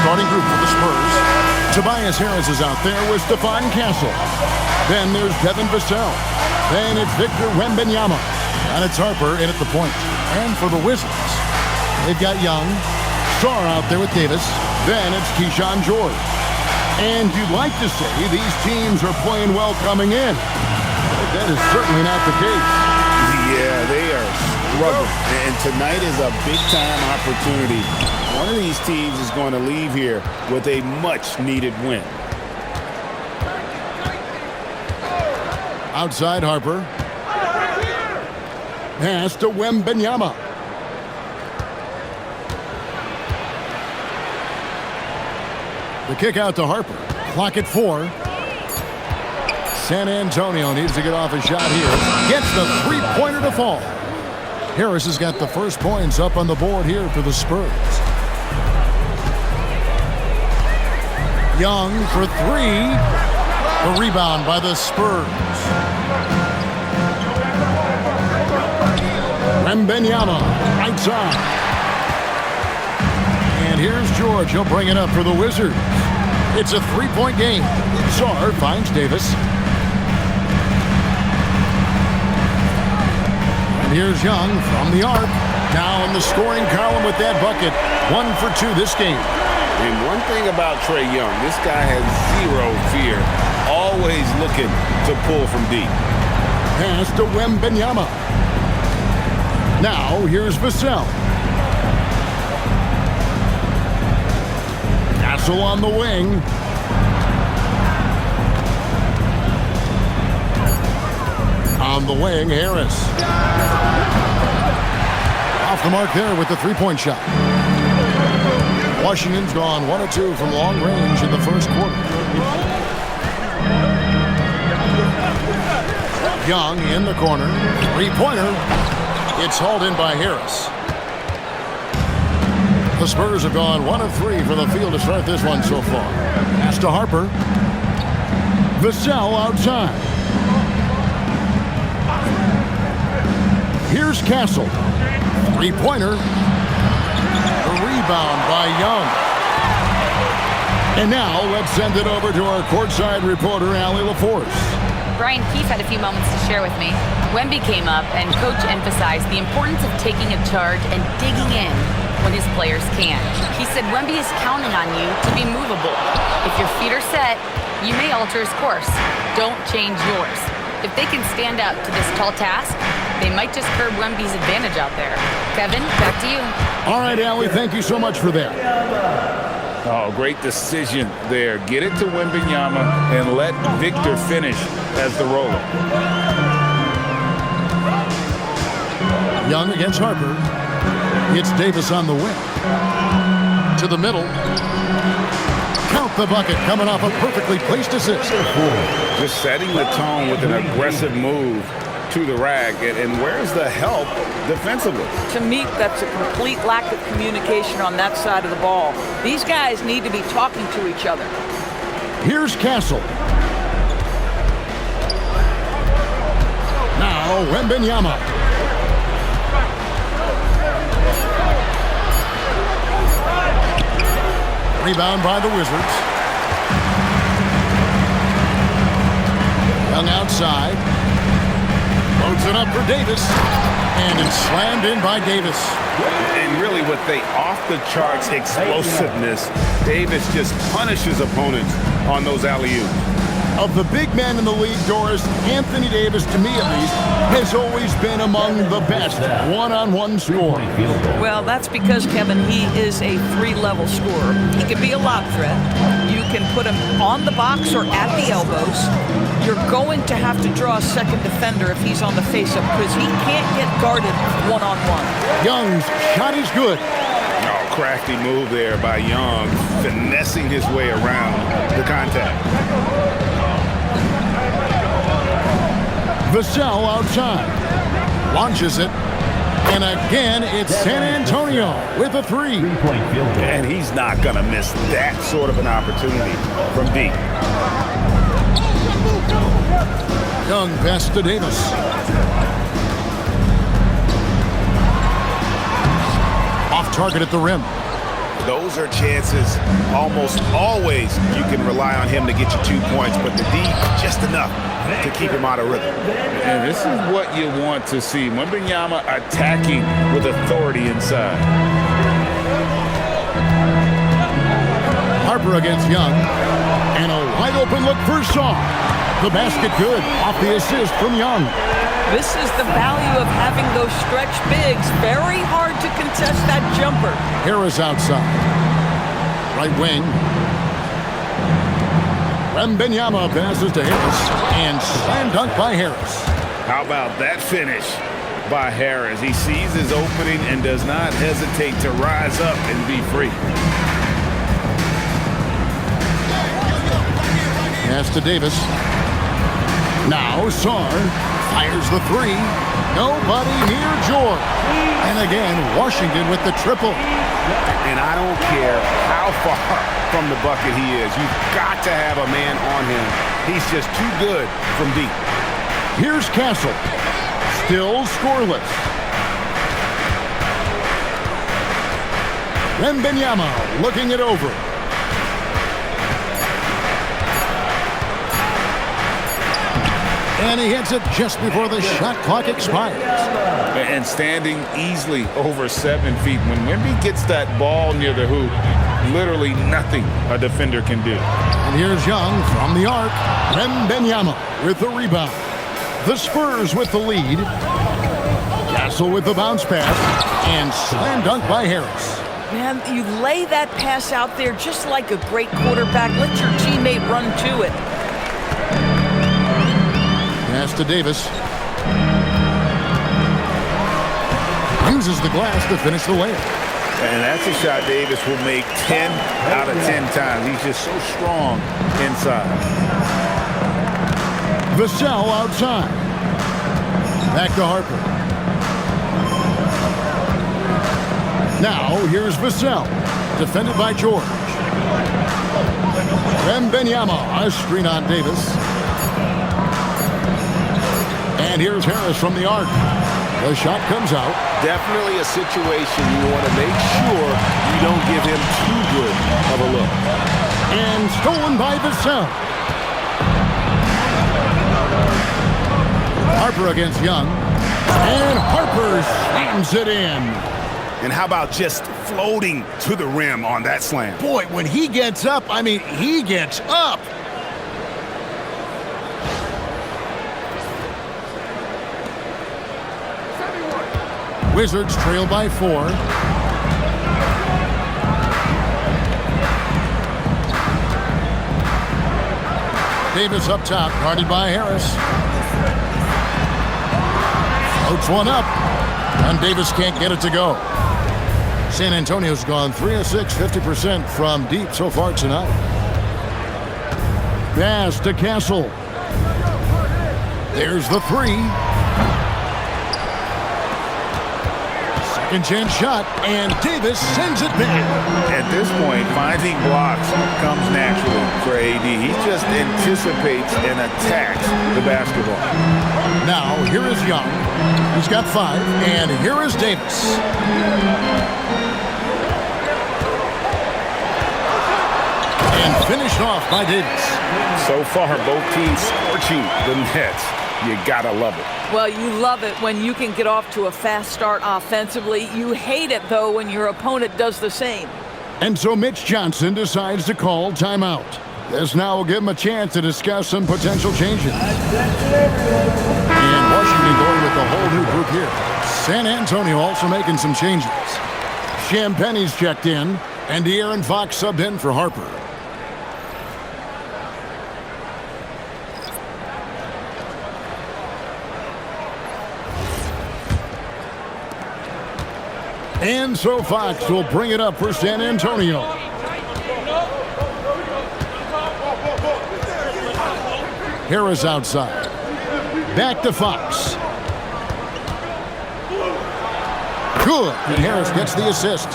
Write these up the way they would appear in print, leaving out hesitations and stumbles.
starting group for the Spurs. Tobias Harris is out there with Stephon Castle. Then there's Devin Vassell. Then it's Victor Wembanyama. And it's Harper in at the point. And for the Wizards, they've got Young, Sarr out there with Davis. Then it's Keyshawn George. And you'd like to say these teams are playing well coming in. But that is certainly not the case. Yeah, they are struggling. And tonight is a big-time opportunity. One of these teams is going to leave here with a much-needed win. Outside Harper. Pass to Wembanyama. The kick out to Harper. Clock at 4. San Antonio needs to get off a shot here. Gets the three-pointer to fall. Harris has got the first points up on the board here for the Spurs. Young for 3. The rebound by the Spurs. Wembanyama outside. And here's George. He'll bring it up for the Wizards. It's a three-point game. Sarr finds Davis. And here's Young from the arc. Now in the scoring column with that bucket. 1 for 2 this game. And one thing about Trae Young, this guy has zero fear. Always looking to pull from deep. Pass to Wembanyama. Now here's Vassell. Castle on the wing. On the wing, Harris. Off the mark there with the three-point shot. Washington's gone 1 of 2 from long range in the first quarter. Young in the corner. Three-pointer. It's hauled in by Harris. The Spurs have gone 1 of 3 from the field to start this one so far. Pass to Harper. Vassell outside. Here's Castle. Three-pointer. The rebound by Young. And now let's send it over to our courtside reporter, Allie LaForce. Brian Keefe had a few moments to share with me. Wemby came up and Coach emphasized the importance of taking a charge and digging in when his players can. He said Wemby is counting on you to be movable. If your feet are set, you may alter his course. Don't change yours. If they can stand up to this tall task, they might just curb Wemby's advantage out there. Kevin, back to you. All right, Allie, thank you so much for that. Oh, great decision there. Get it to Wembanyama and let Victor finish as the roller. Young against Harper. It's Davis on the wing. To the middle. Count the bucket coming off a perfectly placed assist. Just setting the tone with an aggressive move to the rack. And where's the help defensively? To me, that's a complete lack of communication on that side of the ball. These guys need to be talking to each other. Here's Castle. Now Wembanyama. Rebound by the Wizards. Young outside. Loads it up for Davis. And it's slammed in by Davis. And really with the off-the-charts explosiveness, Davis just punishes opponents on those alley-oops. Of the big men in the league, Doris, Anthony Davis, to me at least, has always been among the best one-on-one scorer. Well, that's because, Kevin, he is a three-level scorer. He can be a lob threat. You can put him on the box or at the elbows. You're going to have to draw a second defender if he's on the face-up because he can't get guarded one-on-one. Young's shot is good. Oh, crafty move there by Young, finessing his way around the contact. Vassell outside. Launches it. And again, it's San Antonio with a three. And he's not going to miss that sort of an opportunity from deep. Young pass to Davis. Off target at the rim. those are chances almost always you can rely on him to get you 2 points, but the D, just enough to keep him out of rhythm. And this is what you want to see. Wembanyama attacking with authority inside. Harper against Young. And a wide open look for Shaw. The basket good off the assist from Young. This is the value of having those stretch bigs. Very hard to contest that jumper. Harris outside. Right wing. Wembanyama passes to Harris. And slam dunk by Harris. How about that finish by Harris? He sees his opening and does not hesitate to rise up and be free. Pass to Davis. Now Sarr fires the three. Nobody near George. And again, Washington with the triple. And I don't care how far from the bucket he is. You've got to have a man on him. He's just too good from deep. Here's Castle. Still scoreless. Wembanyama looking it over. And he hits it just before the shot clock expires. And standing easily over 7 feet. When Wemby gets that ball near the hoop, literally nothing a defender can do. And here's Young from the arc. Wembanyama with the rebound. The Spurs with the lead. Castle with the bounce pass. And slam dunk by Harris. Man, you lay that pass out there just like a great quarterback. Let your teammate run to it. Pass to Davis. Uses the glass to finish the layup. And that's a shot Davis will make 10 out of 10 times. He's just so strong inside. Vassell outside. Back to Harper. Now here's Vassell. Defended by George. Wembanyama, a screen on Davis. And here's Harris from the arc. The shot comes out. Definitely a situation you want to make sure you don't give him too good of a look. And stolen by Vassell. Harper against Young. And Harper slams it in. And how about just floating to the rim on that slam? Boy, when he gets up, I mean, he gets up. Wizards trail by 4. Davis up top, guarded by Harris. Floats one up, and Davis can't get it to go. San Antonio's gone 3 of 6, 50% from deep so far tonight. Pass to Castle. There's the three. Second chance shot, and Davis sends it back. At this point, finding blocks comes naturally for AD. He just anticipates and attacks the basketball. Now, here is Young. He's got 5, and here is Davis. And finished off by Davis. So far, both teams scorching the Nets. You gotta love it. Well, you love it when you can get off to a fast start offensively. You hate it, though, when your opponent does the same. And so Mitch Johnson decides to call timeout. This now will give him a chance to discuss some potential changes. And Washington going with a whole new group here. San Antonio also making some changes. Champagne's checked in, and De'Aaron Fox subbed in for Harper. And so Fox will bring it up for San Antonio. Harris outside. Back to Fox. Good. And Harris gets the assist.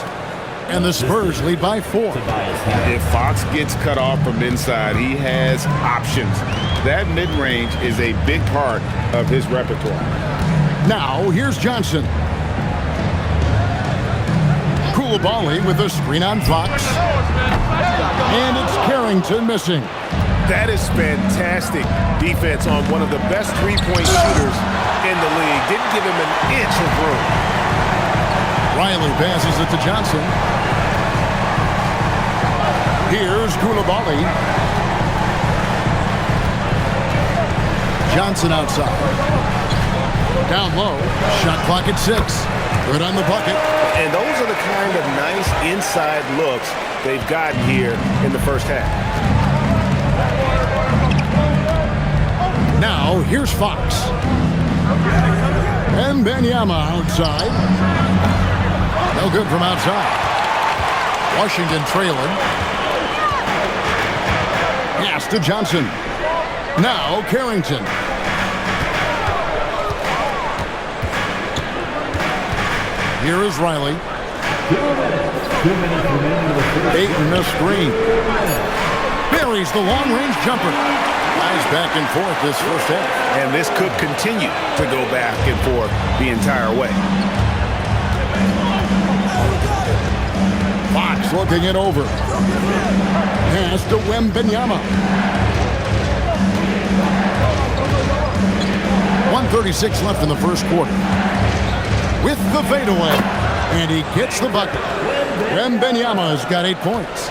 And the Spurs lead by 4. If Fox gets cut off from inside, he has options. That mid-range is a big part of his repertoire. Now, here's Johnson. Koulibaly with a screen on Fox. And it's Carrington missing. That is fantastic defense on one of the best three-point shooters in the league. Didn't give him an inch of room. Riley passes it to Johnson. Here's Koulibaly. Johnson outside. Down low. Shot clock at 6. Good on the bucket. And those are the kind of nice inside looks they've gotten here in the first half. Now, here's Fox. And Wembanyama outside. No good from outside. Washington trailing. Pass to Johnson. Now, Carrington. Here is Riley. Ayton the screen. Buries the long-range jumper. Guys back and forth this first half. And this could continue to go back and forth the entire way. Fox looking it over. Pass to Wembanyama. 1:36 left in the first quarter. With the fadeaway. And he gets the bucket. Wembanyama's got 8 points.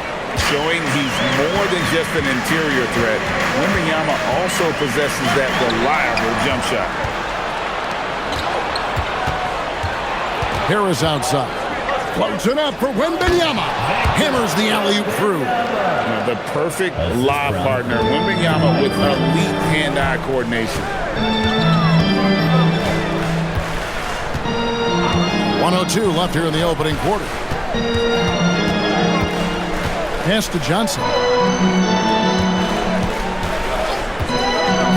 Showing he's more than just an interior threat. Wembanyama also possesses that reliable jump shot. Harris outside. Floats it up for Wembanyama. Hammers the alley-oop through. Now, the perfect lob partner. Wembanyama with elite hand-eye coordination. 1:02 left here in the opening quarter. Pass to Johnson.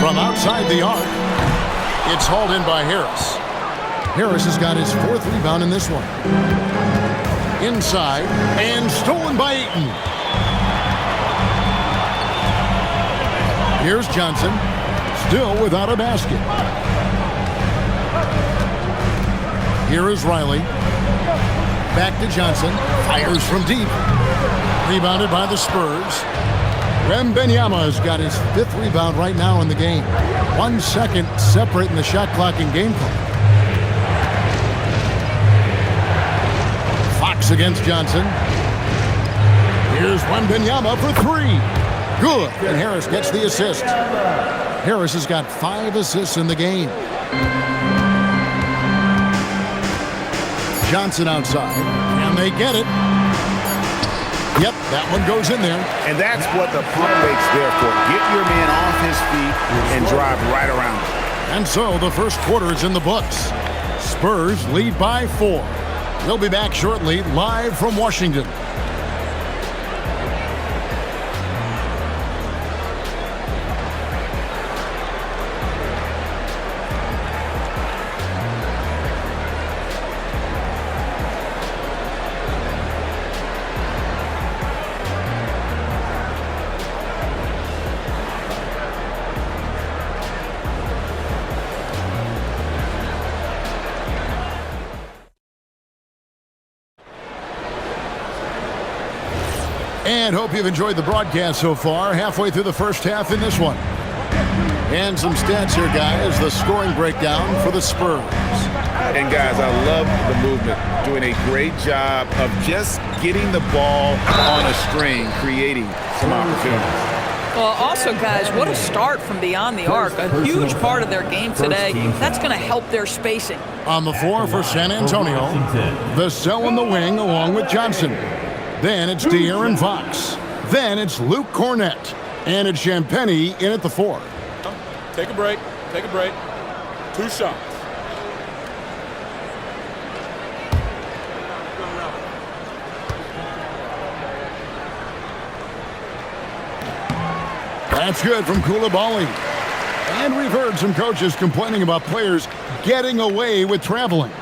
From outside the arc, it's hauled in by Harris. Harris has got his 4th rebound in this one. Inside, and stolen by Ayton. Here's Johnson, still without a basket. Here is Riley. Back to Johnson. Fires from deep. Rebounded by the Spurs. Wembanyama has got his 5th rebound right now in the game. 1 second separating the shot clock and game clock. Fox against Johnson. Here's Wembanyama for 3. Good. And Harris gets the assist. Harris has got 5 assists in the game. Johnson outside, and they get it. Yep, that one goes in there. And that's what the pump fake's there for. Get your man off his feet and drive right around him. And so the first quarter is in the books. Spurs lead by 4. We'll be back shortly, live from Washington. And hope you've enjoyed the broadcast so far. Halfway through the first half in this one. And some stats here, guys. The scoring breakdown for the Spurs. And, guys, I love the movement. Doing a great job of just getting the ball on a string, creating some opportunities. Well, also, guys, what a start from beyond the arc. A huge part of their game today. That's going to help their spacing. On the floor for San Antonio, Vassell in the wing along with Johnson. Then it's De'Aaron Fox. Then it's Luke Cornett. And it's Champagnie in at the 4. Take a break. Take a break. 2 shots. That's good from Koulibaly. And we've heard some coaches complaining about players getting away with traveling.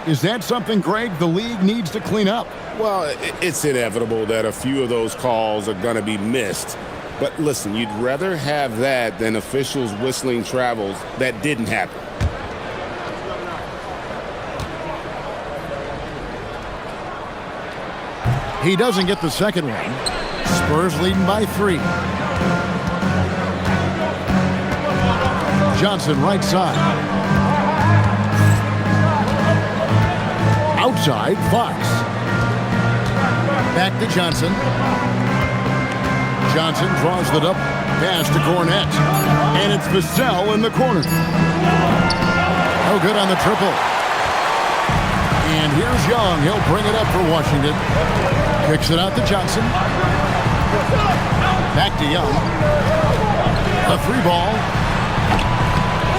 Is that something, Greg, the league needs to clean up? Well, it's inevitable that a few of those calls are going to be missed. But listen, you'd rather have that than officials whistling travels that didn't happen. He doesn't get the second one. Spurs leading by 3. Johnson right side. Outside, Fox. Back to Johnson. Johnson draws the double. Pass to Cornette. And it's Vassell in the corner. No good on the triple. And here's Young. He'll bring it up for Washington. Kicks it out to Johnson. Back to Young. A 3-ball.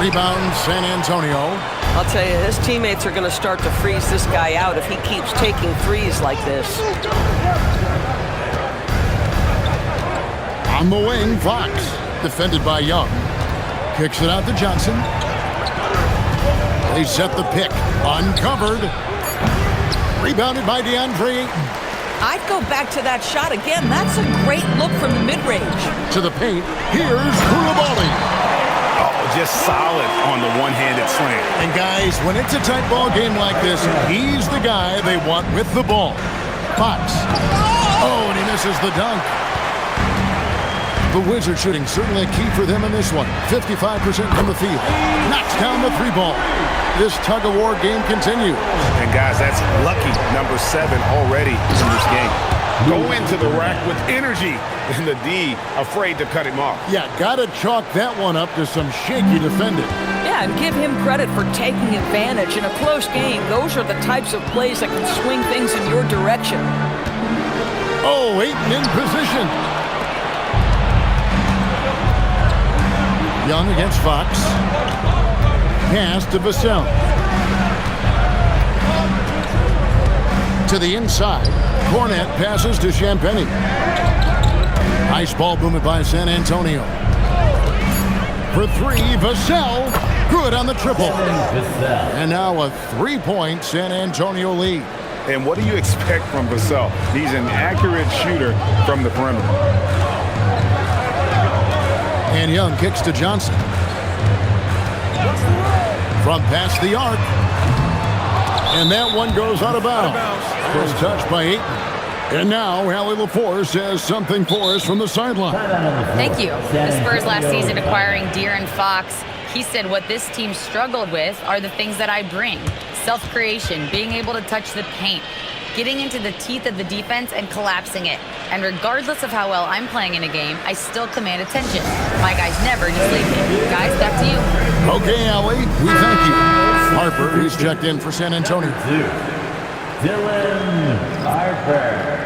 Rebound, San Antonio. I'll tell you, his teammates are going to start to freeze this guy out if he keeps taking threes like this. On the wing, Fox. Defended by Young. Kicks it out to Johnson. They set the pick. Uncovered. Rebounded by DeAndre Ayton. I'd go back to that shot again. That's a great look from the mid-range. To the paint. Here's Koulibaly. Just solid on the one-handed slam. And guys, when it's a tight ball game like this, he's the guy they want with the ball. Fox. Oh, and he misses the dunk. The Wizards shooting certainly a key for them in this one. 55% from the field. Knocks down the 3-ball. This tug-of-war game continues. And guys, that's lucky number 7 already in this game. Go into the rack with energy, and the D afraid to cut him off. Yeah, gotta chalk that one up to some shaky defending. Yeah, and give him credit for taking advantage. In a close game, those are the types of plays that can swing things in your direction. Oh, Ayton in position. Young against Fox. Pass to Vassell. To the inside. Cornette passes to Champagny. Nice ball movement by San Antonio. For 3, Vassell. Good on the triple. And now a 3-point San Antonio lead. And what do you expect from Vassell? He's an accurate shooter from the perimeter. And Young kicks to Johnson. From past the arc. And that one goes out of bounds. First touch by Ayton. And now Allie LaForce has something for us from the sideline. Thank you. The Spurs last season acquiring De'Aaron Fox. He said what this team struggled with are the things that I bring. Self-creation, being able to touch the paint, getting into the teeth of the defense and collapsing it. And regardless of how well I'm playing in a game, I still command attention. My guys never just leave me. Guys, back to you. Okay, Allie, we thank you. Harper, he's checked in for San Antonio. Dylan Harper.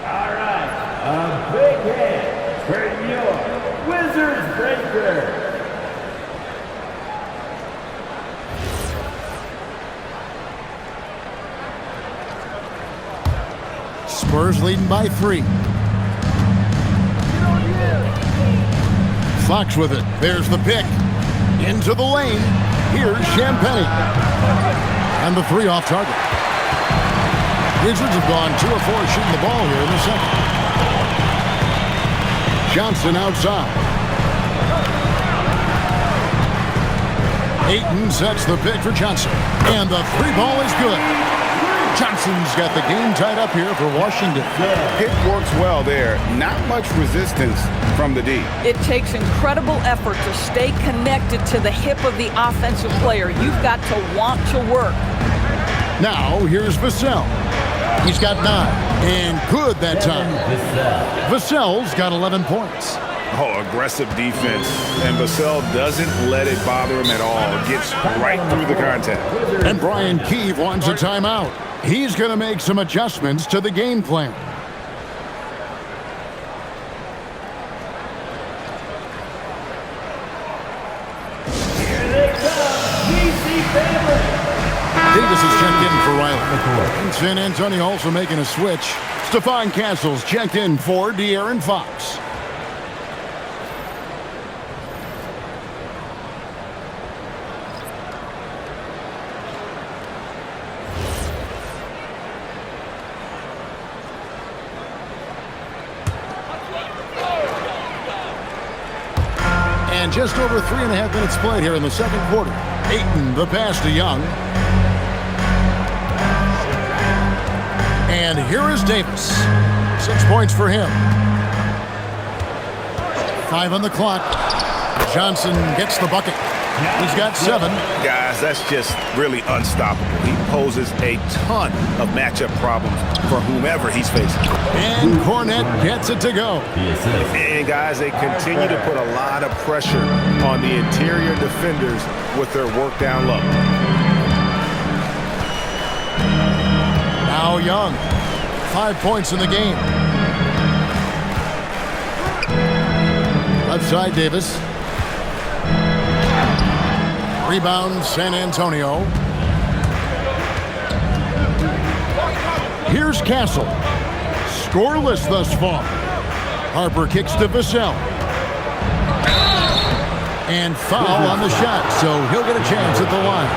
All right, a big hit for your Wizards breaker. Spurs leading by 3. Fox with it. There's the pick. Into the lane. Here's Champagny. And the 3 off target. Wizards have gone 2 of 4 shooting the ball here in the second. Johnson outside. Ayton sets the pick for Johnson. And the 3-ball is good. Johnson's got the game tied up here for Washington. It works well there. Not much resistance from the D. It takes incredible effort to stay connected to the hip of the offensive player. You've got to want to work. Now, here's Vassell. He's got 9. And good that time. Vassell's got 11 points. Oh, aggressive defense. And Vassell doesn't let it bother him at all. Gets right through the contact. And Brian Keefe wants a timeout. He's going to make some adjustments to the game plan. Here they come, DC family. Davis is checked in for Riley. And San Antonio also making a switch. Stephon Castle's checked in for De'Aaron Fox. And just over 3.5 minutes played here in the second quarter. Ayton, the pass to Young. And here is Davis. 6 points for him. 5 on the clock. Johnson gets the bucket. He's got 7. Guys, that's just really unstoppable. He poses a ton of matchup problems for whomever he's facing. And Cornette gets it to go. And guys, they continue to put a lot of pressure on the interior defenders with their work down low. Now Young. 5 points in the game. Left side Davis. Rebound San Antonio. Here's Castle. Scoreless thus far. Harper kicks to Vassell. And foul on the shot, so he'll get a chance at the line.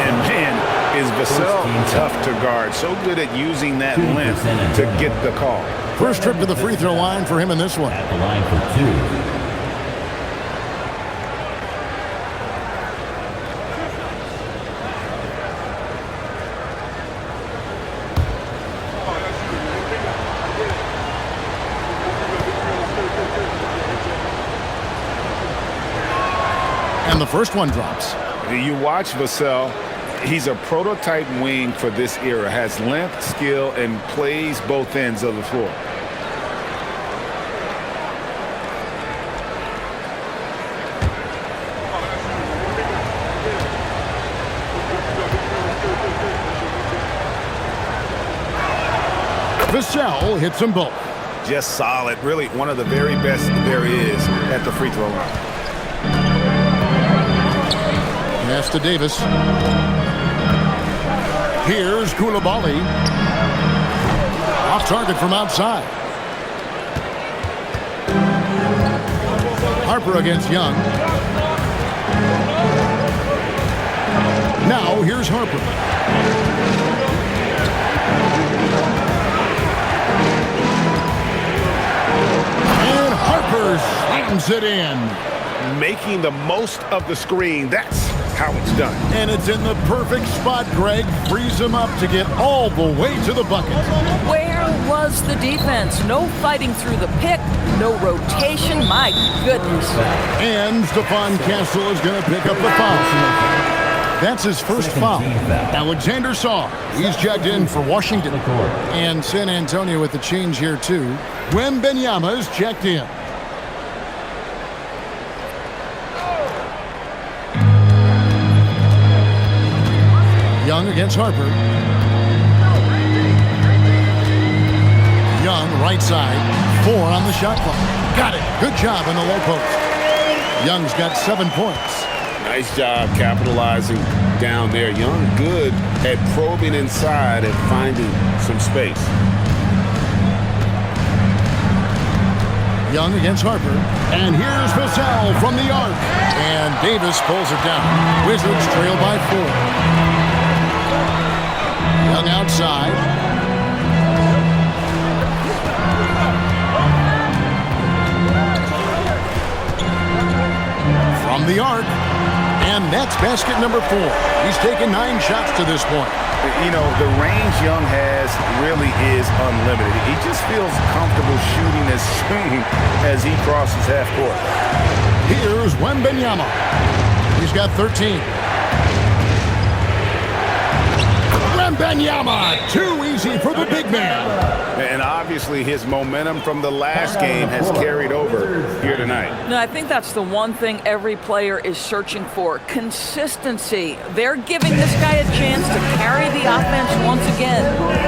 And man, is Vassell tough to guard. So good at using that length to get the call. First trip to the free throw line for him in this one. At the line for 2. And the first one drops. You watch Vassell, he's a prototype wing for this era. Has length, skill, and plays both ends of the floor. Vassell hits them both. Just solid. Really one of the very best there is at the free throw line. Pass to Davis. Here's Koulibaly. Off target from outside. Harper against Young. Now here's Harper. And Harper slams it in. Making the most of the screen. That's how it's done. And it's in the perfect spot, Greg. Frees him up to get all the way to the bucket. Where was the defense? No fighting through the pick, no rotation. My goodness. And Stephon Castle is going to pick up the foul. That's his first foul. Alexander Saw. He's checked in for Washington. And San Antonio with the change here, too. Wembanyama is checked in. Young against Harper. Young, right side. 4 on the shot clock. Got it. Good job in the low post. Young's got 7 points. Nice job capitalizing down there. Young good at probing inside and finding some space. Young against Harper. And here's Vassell from the arc. And Davis pulls it down. Wizards trail by 4. Young outside. From the arc. And that's basket number 4. He's taken 9 shots to this point. You know, the range Young has really is unlimited. He just feels comfortable shooting as soon as he crosses half court. Here's Wembanyama. He's got 13. Wembanyama, too easy for the big man. And obviously his momentum from the last game has carried over here tonight. No, I think that's the one thing every player is searching for. Consistency. They're giving this guy a chance to carry the offense once again.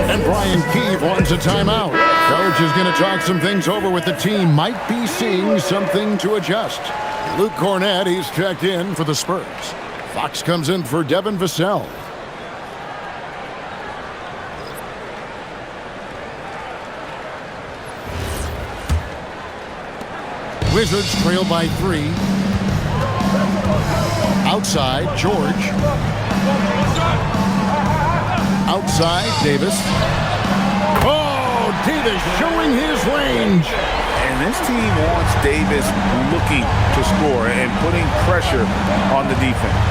And Brian Keefe wants a timeout. Coach is going to talk some things over with the team. Might be seeing something to adjust. Luke Cornette, he's checked in for the Spurs. Fox comes in for Devin Vassell. Wizards trail by 3. Outside, George. Outside, Davis. Oh, Davis showing his range. And this team wants Davis looking to score and putting pressure on the defense.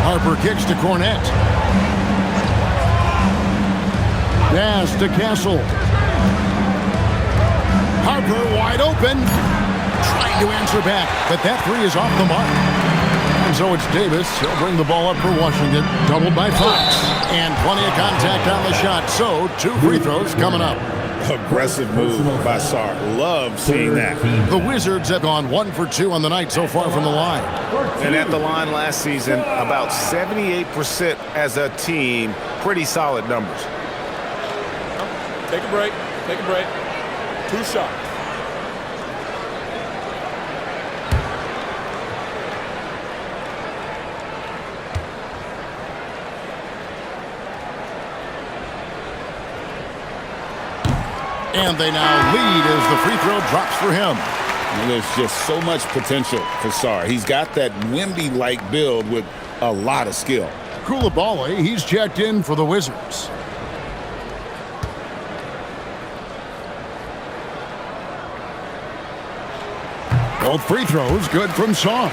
Harper kicks to Cornette. Pass to Castle. Harper wide open. Trying to answer back, but that three is off the mark. And so it's Davis. He'll bring the ball up for Washington. Doubled by Fox. And plenty of contact on the shot. So 2 free throws coming up. Aggressive move by Sarr. Love seeing that. The Wizards have gone 1 for 2 on the night so far from the line. And at the line last season, about 78% as a team. Pretty solid numbers. Take a break. Take a break. 2 shots. And they now lead as the free throw drops for him. And there's just so much potential for Sarr. He's got that Wemby-like build with a lot of skill. Coulibaly, he's checked in for the Wizards. Both free throws good from Sarr.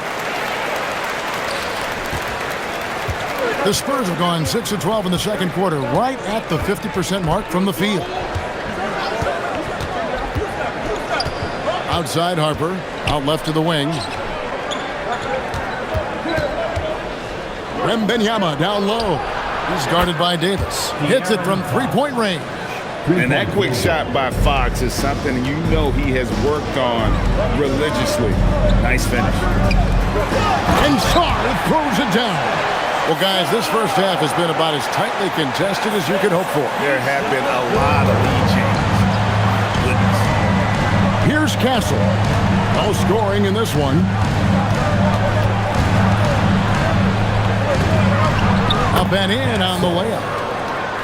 The Spurs have gone 6 of 12 in the second quarter, right at the 50% mark from the field. Outside Harper, out left to the wing. Wembanyama down low. He's guarded by Davis. Hits it from three-point range. And that quick shot by Fox is something you know he has worked on religiously. Nice finish. And Sarr throws it down. Well, guys, this first half has been about as tightly contested as you could hope for. There have been a lot of lead changes. Here's Castle. No scoring in this one. Up and in on the layup.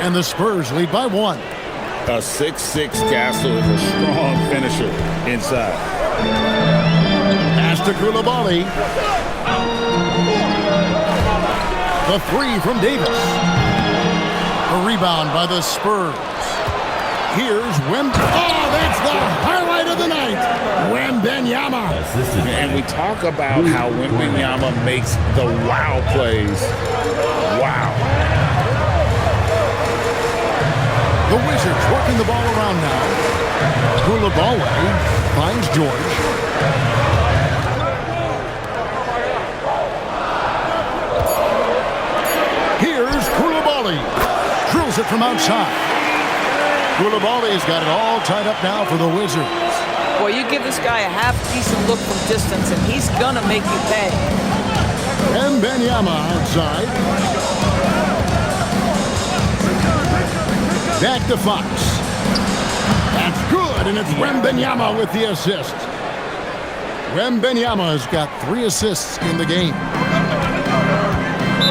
And the Spurs lead by 1. A 6'6" Castle is a strong finisher inside. Pass to Coulibaly. The three from Davis. A rebound by the Spurs. Here's Wemby. Oh, that's the highlight of the night. Wembanyama. And we talk about how Wembanyama makes the wow plays. Wow. The Wizards working the ball around now. Coulibaly finds George. Here's Coulibaly. Drills it from outside. Coulibaly's got it all tied up now for the Wizards. Boy, you give this guy a half-decent look from distance, and he's going to make you pay. Wembanyama outside. Back to Fox. That's good, and it's Wembanyama with the assist. Wembanyama has got 3 assists in the game.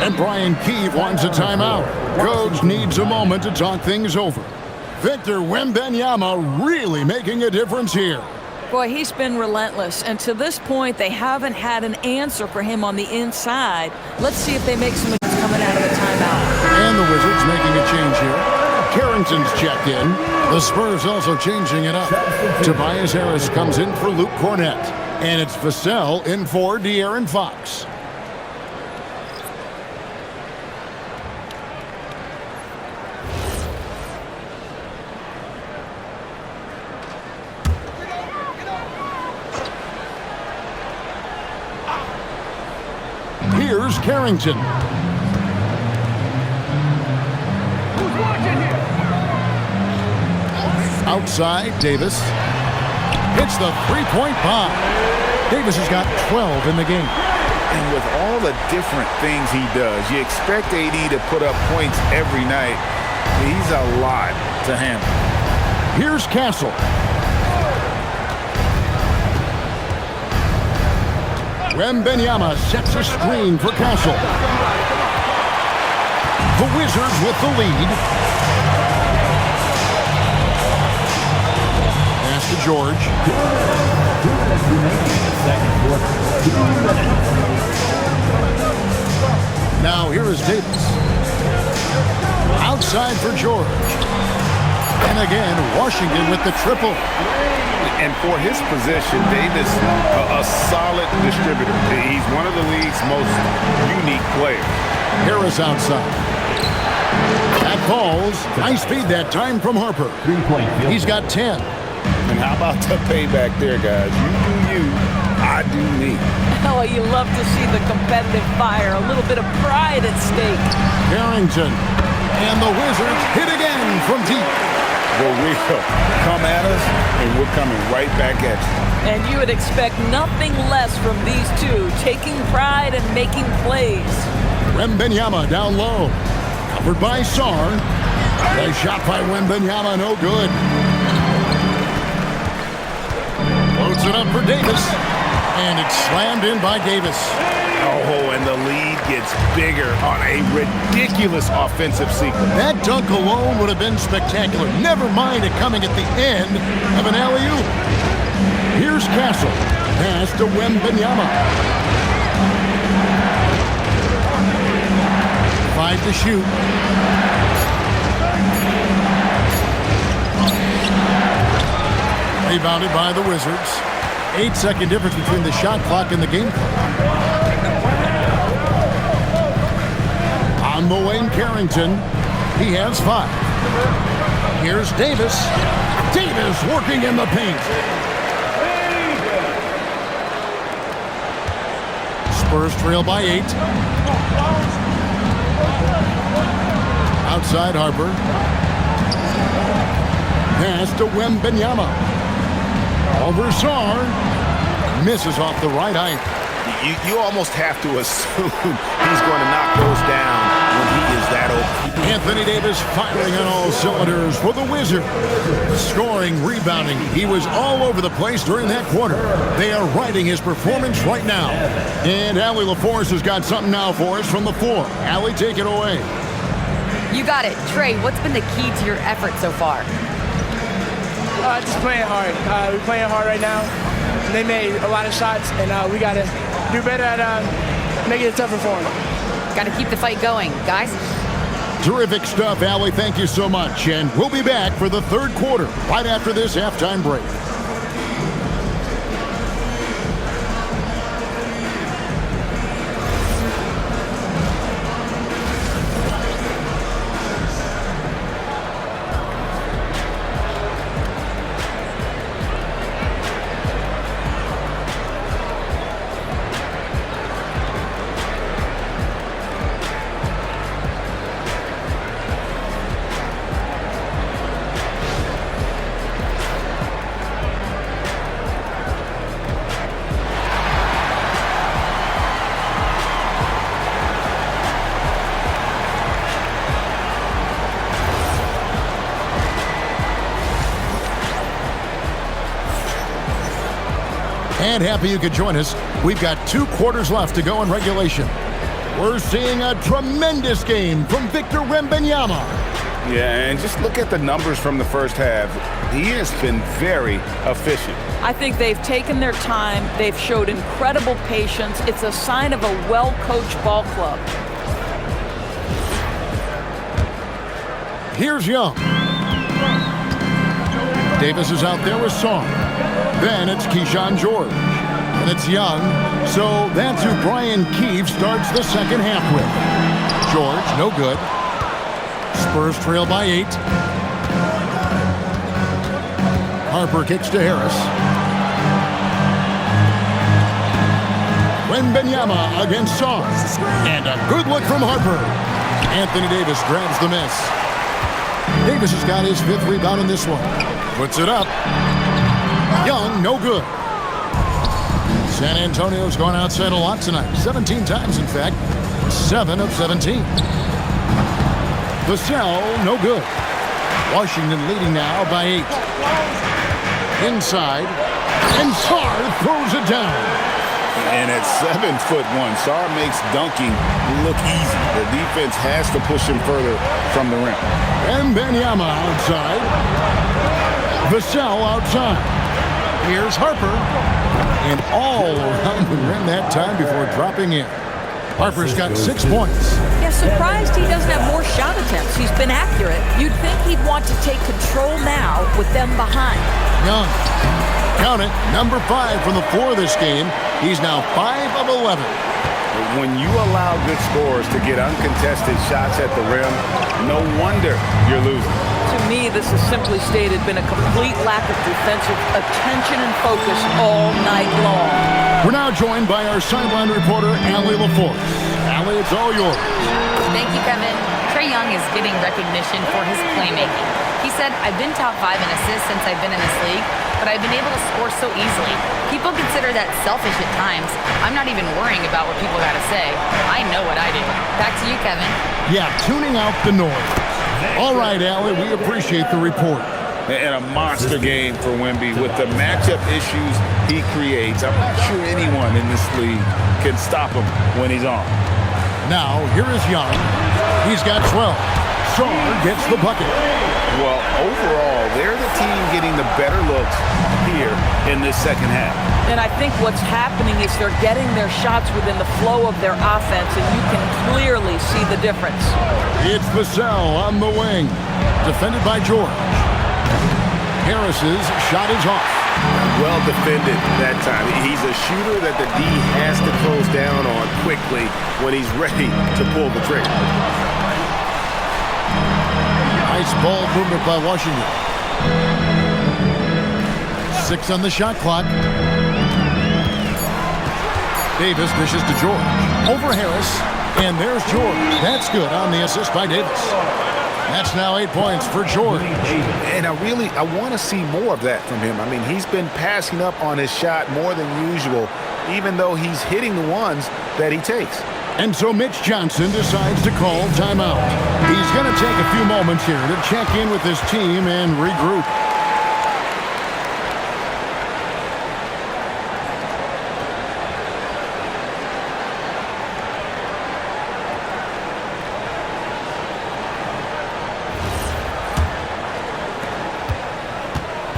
And Brian Keefe wants a timeout. Coach needs a moment to talk things over. Victor Wembanyama really making a difference here. Boy, he's been relentless, and to this point, they haven't had an answer for him on the inside. Let's see if they make some coming out of the timeout. And the Wizards making a change here. Carrington's checked in. The Spurs also changing it up. Tobias Harris comes in for Luke Cornett. And it's Vassell in for De'Aaron Fox. Here's Carrington. Outside, Davis. Hits the three-point bomb. Davis has got 12 in the game. And with all the different things he does, you expect AD to put up points every night. He's a lot to handle. Here's Castle. Wembanyama sets a screen for Castle. The Wizards with the lead. Pass to George. Now here is Davis. Outside for George. And again, Washington with the triple. And for his position, Davis, a solid distributor. He's one of the league's most unique players. Harris outside. That falls. Nice feed that time from Harper. 3-point field. He's got 10. And how about the payback there, guys? You do you, I do me. Oh, you love to see the competitive fire. A little bit of pride at stake. Carrington. And the Wizards hit again from deep. The wheel come at us, and we're coming right back at you. And you would expect nothing less from these two, taking pride and making plays. Wembanyama down low. Covered by Sarr. A shot by Wembanyama, no good. Loads it up for Davis. And it's slammed in by Davis. Oh, and the lead gets bigger on a ridiculous offensive sequence. That dunk alone would have been spectacular. Never mind it coming at the end of an alley-oop. Here's Castle. Pass to Wembanyama. 5 to shoot. Rebounded by the Wizards. 8-second difference between the shot clock and the game clock. On the wing, Carrington. He has 5. Here's Davis. Davis working in the paint. Spurs trail by 8. Outside Harper. Pass to Wembanyama. Over Sarr. Misses off the right eye. You almost have to assume he's going to knock those down when he is that open. Anthony Davis firing on all cylinders for the Wizards. Scoring, rebounding. He was all over the place during that quarter. They are riding his performance right now. And Allie LaForce has got something now for us from the floor. Allie, take it away. You got it. Trey, what's been the key to your effort so far? Just playing hard. We're playing hard right now. They made a lot of shots, and we got to do better at making it tougher for them. Got to keep the fight going, guys. Terrific stuff, Allie. Thank you so much. And we'll be back for the third quarter right after this halftime break. And happy you could join us. We've got 2 quarters left to go in regulation. We're seeing a tremendous game from Victor Wembanyama. Yeah, and just look at the numbers from the first half. He has been very efficient. I think they've taken their time. They've showed incredible patience. It's a sign of a well-coached ball club. Here's Young. Davis is out there with Song. Then it's Keyshawn George. And it's Young. So that's who Brian Keefe starts the second half with. George, no good. Spurs trail by 8. Harper kicks to Harris. Wembanyama against Song. And a good look from Harper. Anthony Davis grabs the miss. Davis has got his 5th rebound in this one. Puts it up. Young, no good. San Antonio's gone outside a lot tonight. 17 times, in fact. 7 of 17. Vassell, no good. Washington leading now by 8. Inside. And Sarr throws it down. And at 7'1", Sarr makes dunking look easy. The defense has to push him further from the rim. Wembanyama outside. Vassell outside. Here's Harper. And all around the rim that time before dropping in. Harper's got 6 points. Yeah, surprised he doesn't have more shot attempts. He's been accurate. You'd think he'd want to take control now with them behind. Young. Count it. Number 5 from the floor this game. He's now 5 of 11. When you allow good scorers to get uncontested shots at the rim, no wonder you're losing. To me, this has simply stated been a complete lack of defensive attention and focus all night long. We're now joined by our sideline reporter, Allie LaForce. Allie, it's all yours. Thank you, Kevin. Trae Young is getting recognition for his playmaking. He said, "I've been top 5 in assists since I've been in this league, but I've been able to score so easily. People consider that selfish at times. I'm not even worrying about what people got to say. I know what I do." Back to you, Kevin. Yeah, tuning out the noise. All right, Allie, we appreciate the report. And a monster game for Wemby with the matchup issues he creates. I'm not sure anyone in this league can stop him when he's on. Now, here is Young. He's got 12. Shaw gets the bucket. Well, overall, they're the team getting the better looks here in this second half. And I think what's happening is they're getting their shots within the flow of their offense, and you can clearly see the difference. It's Vassell on the wing. Defended by George. Harris's shot is off. Well defended that time. He's a shooter that the D has to close down on quickly when he's ready to pull the trigger. Nice ball movement by Washington. 6 on the shot clock. Davis dishes to George. Over Harris. And there's George. That's good on the assist by Davis. That's now 8 points for George. And I want to see more of that from him. I mean, he's been passing up on his shot more than usual, even though he's hitting the ones that he takes. And so Mitch Johnson decides to call timeout. He's going to take a few moments here to check in with his team and regroup.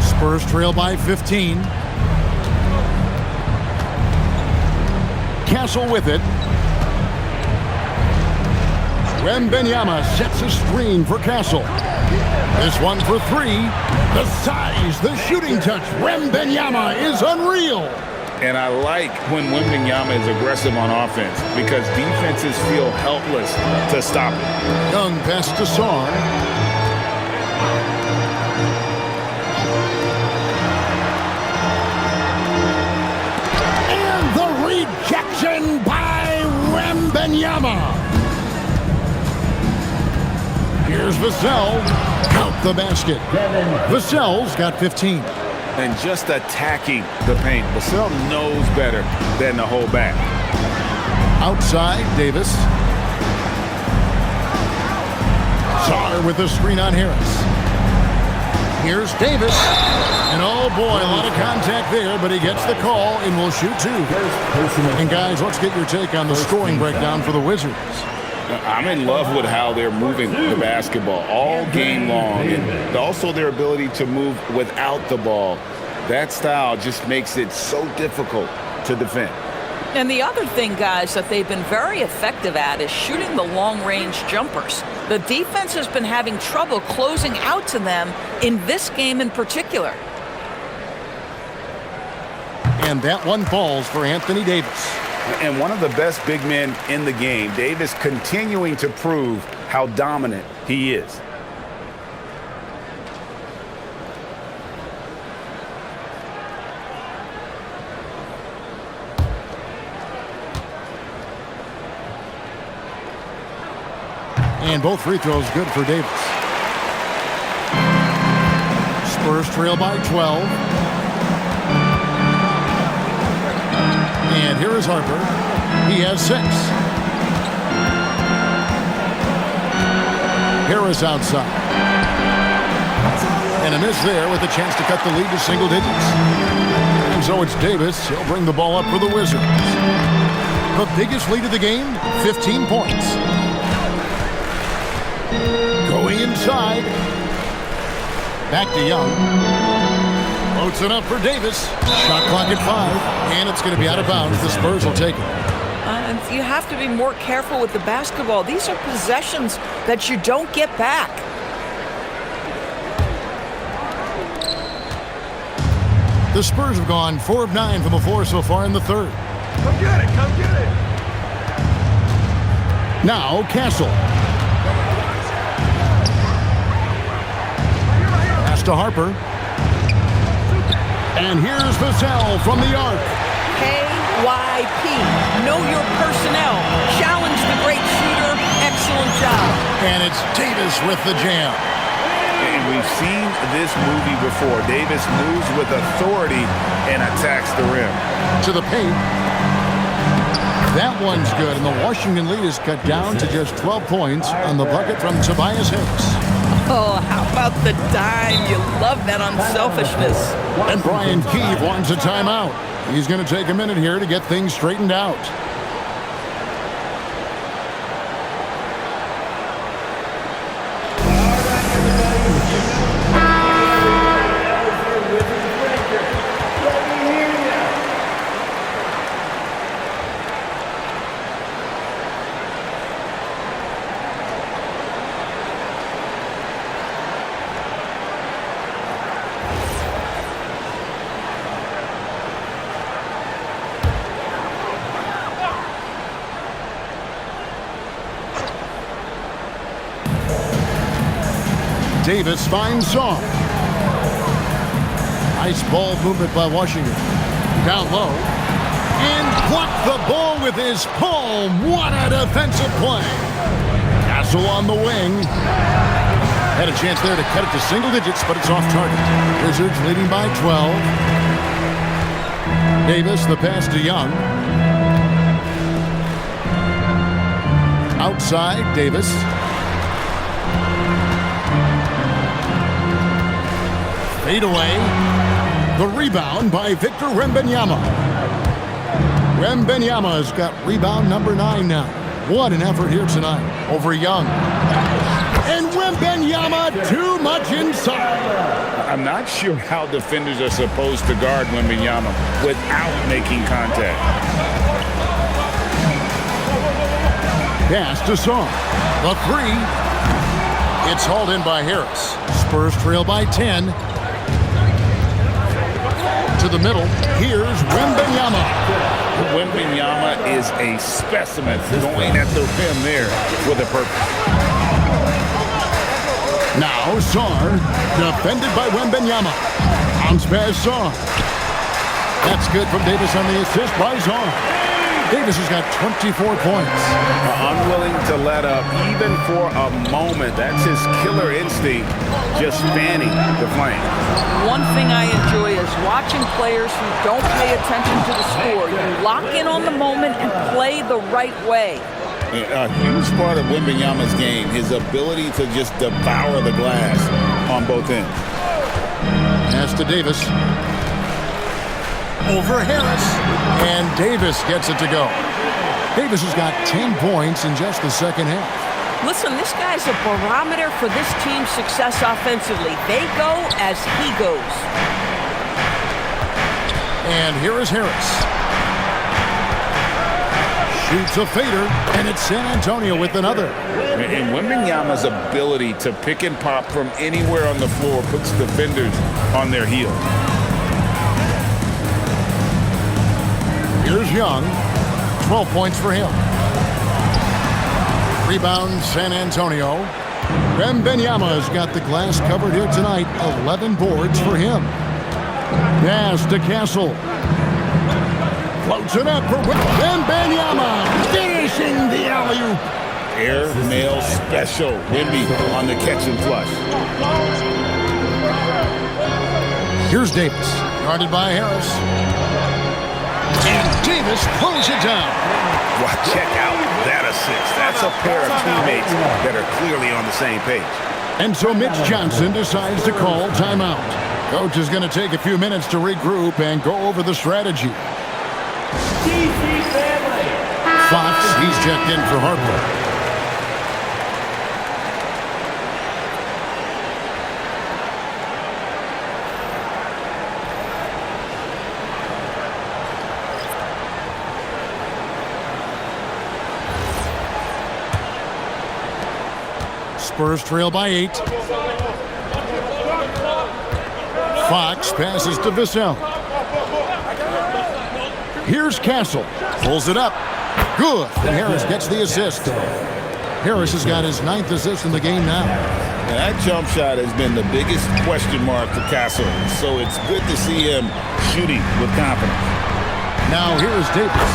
Spurs trail by 15. Castle with it. Wembanyama sets a screen for Castle. This one for 3. The size, the shooting touch. Wembanyama is unreal. And I like when Wembanyama is aggressive on offense because defenses feel helpless to stop him. Young pass to Sarr. And the rejection by Wembanyama. Here's Vassell. Count the basket. Vassell's got 15. And just attacking the paint. Vassell knows better than to hold back. Outside, Davis. Sarr with the screen on Harris. Here's Davis. And oh boy, a lot of contact there, but he gets the call and will shoot 2. And guys, let's get your take on the scoring breakdown for the Wizards. I'm in love with how they're moving the basketball all game long, and also their ability to move without the ball. That style just makes it so difficult to defend. And the other thing, guys, that they've been very effective at is shooting the long-range jumpers. The defense has been having trouble closing out to them in this game in particular. And that one falls for Anthony Davis. And one of the best big men in the game, Davis continuing to prove how dominant he is. And both free throws good for Davis. Spurs trail by 12. And here is Harper. He has 6. Harris outside. And a miss there with a chance to cut the lead to single digits. And so it's Davis. He'll bring the ball up for the Wizards. The biggest lead of the game, 15 points. Going inside. Back to Young. Floats it up for Davis. Shot clock at 5. And it's going to be out of bounds. The Spurs will take it. You have to be more careful with the basketball. These are possessions that you don't get back. The Spurs have gone 4 of 9 from the floor so far in the third. Come get it, come get it. Now Castle. Pass to Harper. And here's Vassell from the arc. KYP. Know your personnel. Challenge the great shooter. Excellent job. And it's Davis with the jam. And we've seen this movie before. Davis moves with authority and attacks the rim. To the paint. That one's good, and the Washington lead is cut down to just 12 points on the bucket from Tobias Harris. Oh, how about the dime? You love that unselfishness. And Brian Keefe wants a timeout. He's going to take a minute here to get things straightened out. Davis finds Song. Nice ball movement by Washington. Down low. And blocked the ball with his palm. What a defensive play. Castle on the wing. Had a chance there to cut it to single digits, but it's off target. Wizards leading by 12. Davis, the pass to Young. Outside, Davis. Fade away. The rebound by Victor Wembanyama. Wembanyama's got rebound number 9 now. What an effort here tonight over Young. And Wembanyama too much inside. I'm not sure how defenders are supposed to guard Wembanyama without making contact. Pass to Song. The 3. It's hauled in by Harris. Spurs trail by 10. To the middle. Here's Wembanyama. Wembanyama is a specimen going at the rim there with a purpose. Now Sarr, defended by Wembanyama. Bounce pass Sarr. That's good from Davis on the assist by Sarr. Davis has got 24 points. Unwilling to let up even for a moment. That's his killer instinct, just fanning the flame. One thing I enjoy is watching players who don't pay attention to the score. You lock in on the moment and play the right way. A huge part of Wembanyama's game, his ability to just devour the glass on both ends. Pass to Davis. Over Harris. And Davis gets it to go. Davis has got 10 points in just the second half. Listen, this guy's a barometer for this team's success offensively. They go as he goes. And here is Harris. Shoots a fader, and it's San Antonio with another. And Wembanyama's ability to pick and pop from anywhere on the floor puts defenders on their heels. Here's Young. 12 points for him. Rebound, San Antonio. Wembanyama's got the glass covered here tonight. 11 boards for him. Pass to Castle. Floats it up for Wembanyama. Finishing the alley-oop. Air mail special. Wemby on the catch and flush. Here's Davis. Guarded by Harris. And Davis pulls it down. Wow, check out that assist. That's a pair of teammates that are clearly on the same page. And so Mitch Johnson decides to call timeout. Coach is going to take a few minutes to regroup and go over the strategy. Fox, he's checked in for Harper. Spurs trail by 8. Fox passes to Vassell. Here's Castle. Pulls it up. Good. And Harris gets the assist. Harris has got his 9th assist in the game now. And that jump shot has been the biggest question mark for Castle, so it's good to see him shooting with confidence. Now here's Davis,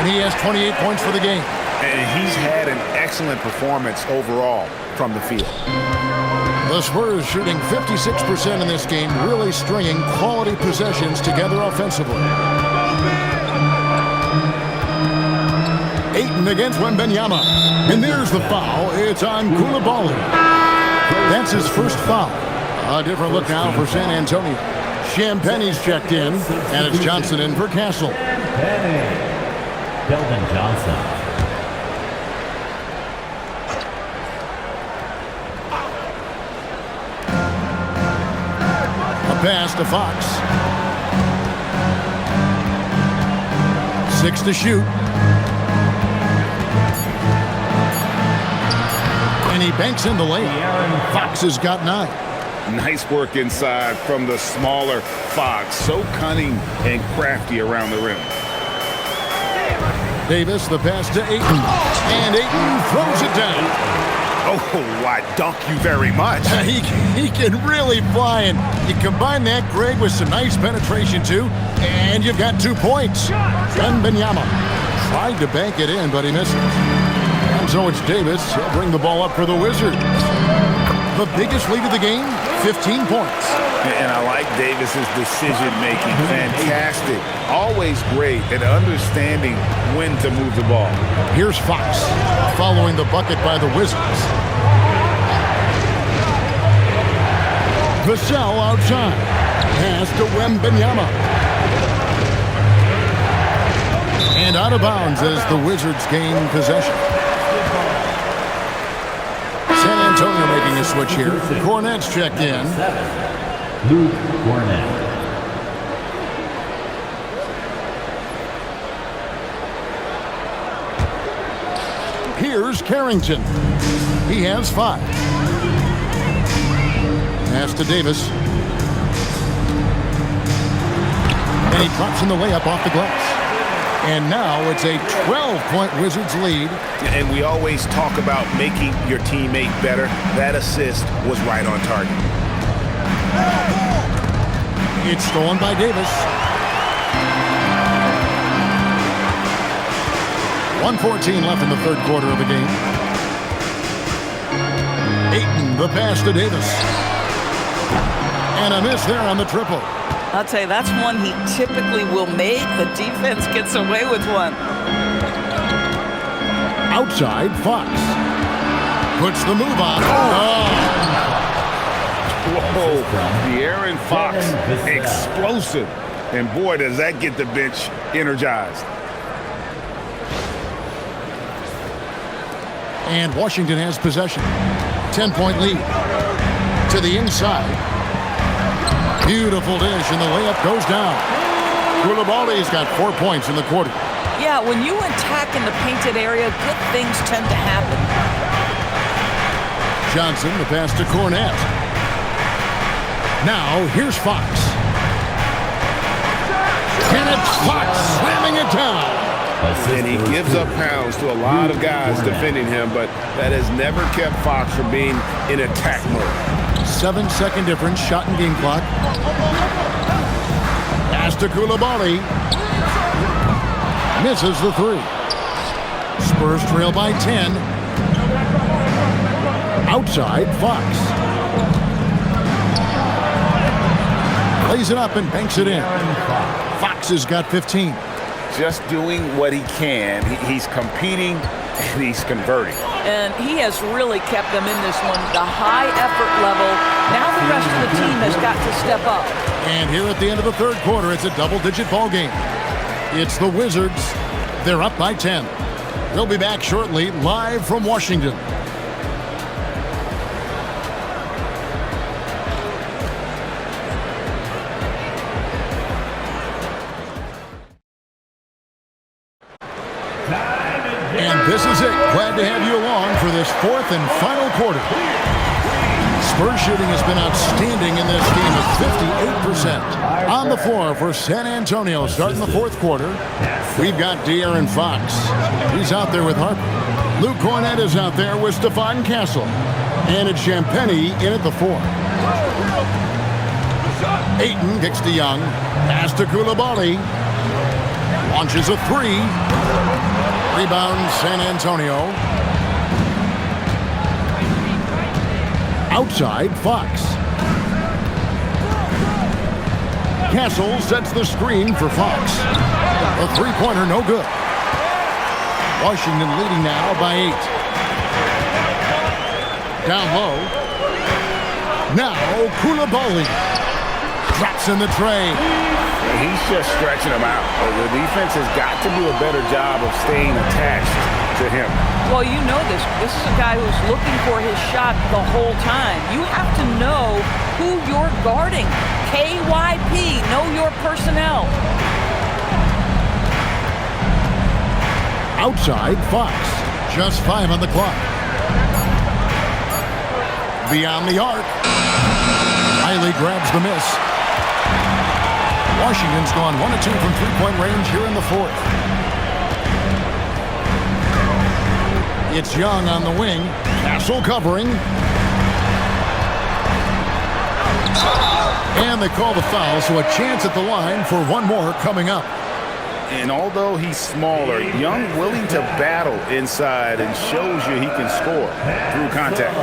and he has 28 points for the game. And he's had an excellent performance overall from the field. The Spurs shooting 56% in this game, really stringing quality possessions together offensively. Ayton against Wembanyama. And there's the foul. It's on Coulibaly. That's his first foul. A different look now for San Antonio. Champagne's checked in, and it's Johnson in for Castle. Keldon Johnson. Pass to Fox. 6 to shoot. And he banks in the layup. Fox has got 9. Nice work inside from the smaller Fox. So cunning and crafty around the rim. Davis, the pass to Ayton. And Ayton throws it down. Oh, I dunk you very much. He can really fly, and you combine that, Greg, with some nice penetration, too, and you've got 2 points. Wembanyama tried to bank it in, but he misses. And so it's Davis. He'll bring the ball up for the Wizards. The biggest lead of the game, 15 points. And I like Davis's decision-making. Fantastic. Always great at understanding when to move the ball. Here's Fox following the bucket by the Wizards. Vassell outside. Pass to Wembanyama. And out of bounds as the Wizards gain possession. San Antonio making a switch here. Cornette's checked in. Luke Cornette. Here's Carrington. He has 5. Pass to Davis. And he drops in the layup off the glass. And now it's a 12-point Wizards lead. And we always talk about making your teammate better. That assist was right on target. It's stolen by Davis. 1:14 left in the third quarter of the game. Ayton, the pass to Davis. And a miss there on the triple. I'll tell you, that's one he typically will make. The defense gets away with one. Outside, Fox. Puts the move on. Whoa, De'Aaron Fox, explosive. And boy, does that get the bench energized. And Washington has possession. 10-point lead. To the inside. Beautiful dish, and the layup goes down. Coulibaly's got 4 points in the quarter. Yeah, when you attack in the painted area, good things tend to happen. Johnson, the pass to Cornette. Now, here's Fox. And it's Fox slamming it down. And he gives up pounds to a lot of guys defending him, but that has never kept Fox from being in attack mode. 7-second difference, shot and game clock. Pass to Coulibaly. Misses the 3. Spurs trail by 10. Outside, Fox. Lays it up and banks it in. Fox has got 15. Just doing what he can. He's competing and he's converting. And he has really kept them in this one. The high effort level. Now the rest of the team has got to step up. And here at the end of the third quarter, it's a double-digit ball game. It's the Wizards. They're up by 10. They'll be back shortly, live from Washington. And this is it. Glad to have you along for this fourth and final quarter. Spurs shooting has been outstanding in this game at 58%. On the floor for San Antonio starting the fourth quarter, we've got De'Aaron Fox. He's out there with Harper. Luke Cornett is out there with Stephon Castle. And it's Champagny in at the 4. Ayton kicks to Young. Pass to Koulibaly. Launches a 3. Rebound San Antonio. Outside Fox. Castle sets the screen for Fox. A three-pointer, no good. Washington leading now by 8. Down low. Now Koulibaly. Drops in the tray. He's just stretching him out. The defense has got to do a better job of staying attached to him. Well, you know this. This is a guy who's looking for his shot the whole time. You have to know who you're guarding. KYP, know your personnel. Outside Fox. Just 5 on the clock. Beyond the arc. Riley grabs the miss. Washington's gone 1 of 2 from three-point range here in the 4th. It's Young on the wing. Castle covering. And they call the foul, so a chance at the line for one more coming up. And although he's smaller, Young willing to battle inside and shows you he can score through contact.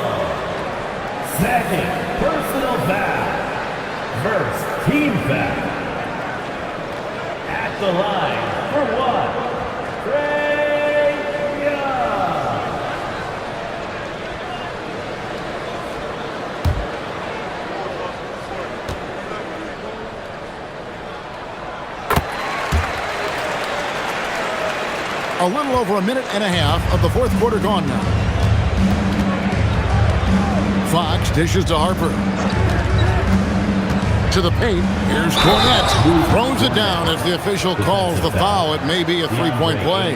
Second personal foul. First team foul. At the line for 1. Trey Young. A little over a minute and a half of the 4th quarter gone now. Fox dishes to Harper. To the paint. Here's Cornett, who throws it down as the official calls the foul. It may be a three-point play.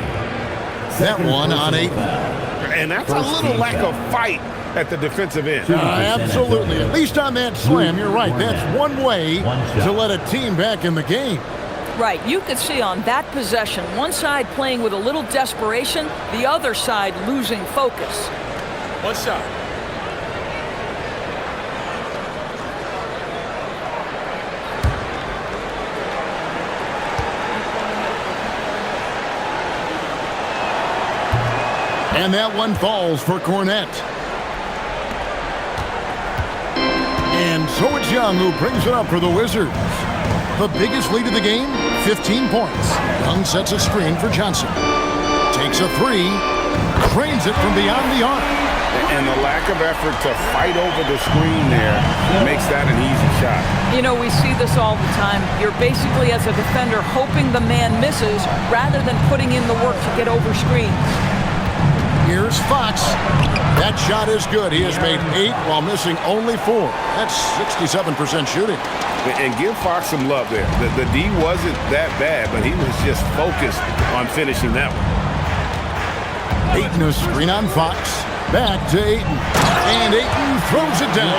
That one on 8. And that's a little lack of fight at the defensive end. Absolutely. At least on that slam, you're right. That's one way to let a team back in the game. Right, you could see on that possession, one side playing with a little desperation, the other side losing focus. One shot. And that one falls for Cornett. And so it's Young who brings it up for the Wizards. The biggest lead of the game, 15 points. Young sets a screen for Johnson. Takes a 3. Drains it from beyond the arc. And the lack of effort to fight over the screen there makes that an easy shot. You know, we see this all the time. You're basically, as a defender, hoping the man misses rather than putting in the work to get over screens. Here's Fox. That shot is good. He has made 8 while missing only 4. That's 67% shooting. And give Fox some love there. The D wasn't that bad, but he was just focused on finishing that one. Ayton a screen on Fox. Back to Ayton. And Ayton throws it down.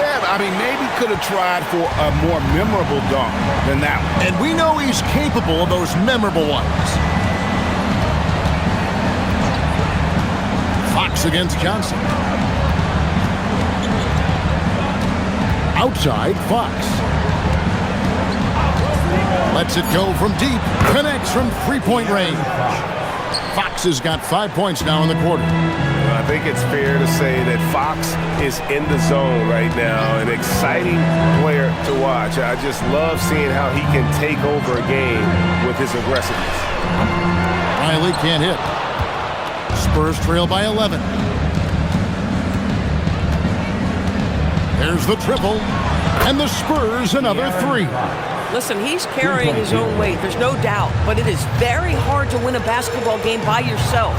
Yeah, I mean, maybe could have tried for a more memorable dunk than that one. And we know he's capable of those memorable ones. Fox against Johnson. Outside, Fox. Lets it go from deep. Connects from three-point range. Fox has got 5 points now in the quarter. I think it's fair to say that Fox is in the zone right now. An exciting player to watch. I just love seeing how he can take over a game with his aggressiveness. Riley can't hit. Spurs trail by 11. There's the triple. And the Spurs another 3. Listen, he's carrying his own weight, there's no doubt, but it is very hard to win a basketball game by yourself.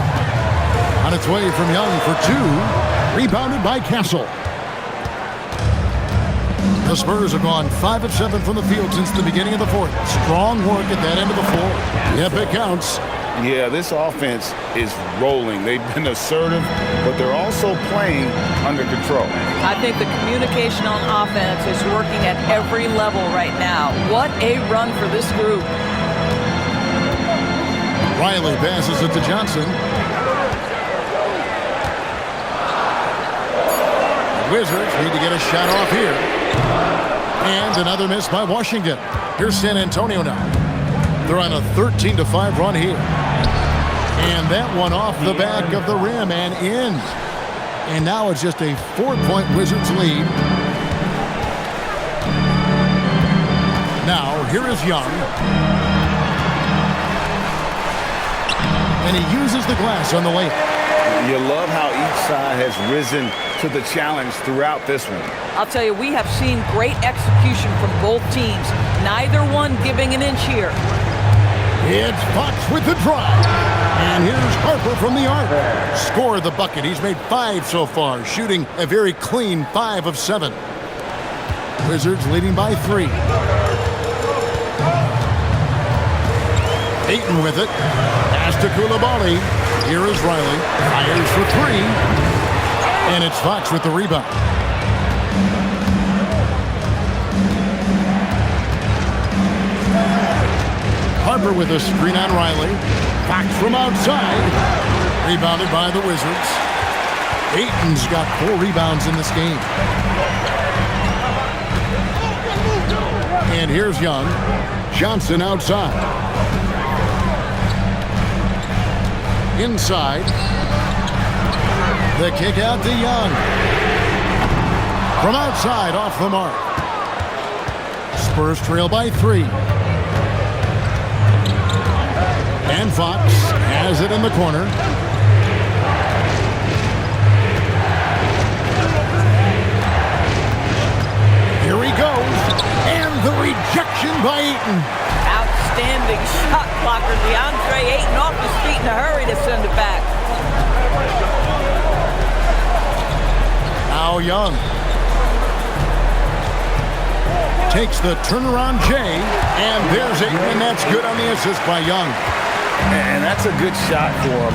On its way from Young for 2. Rebounded by Castle. The Spurs have gone 5 of 7 from the field since the beginning of the 4th. Strong work at that end of the floor. Yep, it counts. Yeah, this offense is rolling. They've been assertive, but they're also playing under control. I think the communication on offense is working at every level right now. What a run for this group. Riley passes it to Johnson. Wizards need to get a shot off here. And another miss by Washington. Here's San Antonio now. They're on a 13-5 run here. And that one off the back of the rim and in. And now it's just a 4-point Wizards lead. Now, here is Young. And he uses the glass on the layup. You love how each side has risen to the challenge throughout this one. I'll tell you, we have seen great execution from both teams. Neither one giving an inch here. It's Fox with the drive. And here's Harper from the arc. Scored the bucket. He's made 5 so far, shooting a very clean 5 of 7. Wizards leading by 3. Ayton with it. Pass to Coulibaly. Here is Riley. Fires for 3. And it's Fox with the rebound. Harper with a screen on Riley. Fox from outside. Rebounded by the Wizards. Ayton's got 4 rebounds in this game. And here's Young. Johnson outside. Inside. The kick out to Young. From outside, off the mark. Spurs trail by 3. And Fox has it in the corner. Here he goes. And the rejection by Ayton. Outstanding shot blocker. DeAndre Ayton off his feet in a hurry to send it back. Now Young. Takes the turnaround J. And there's Ayton, and that's good on the assist by Young. And that's a good shot for him.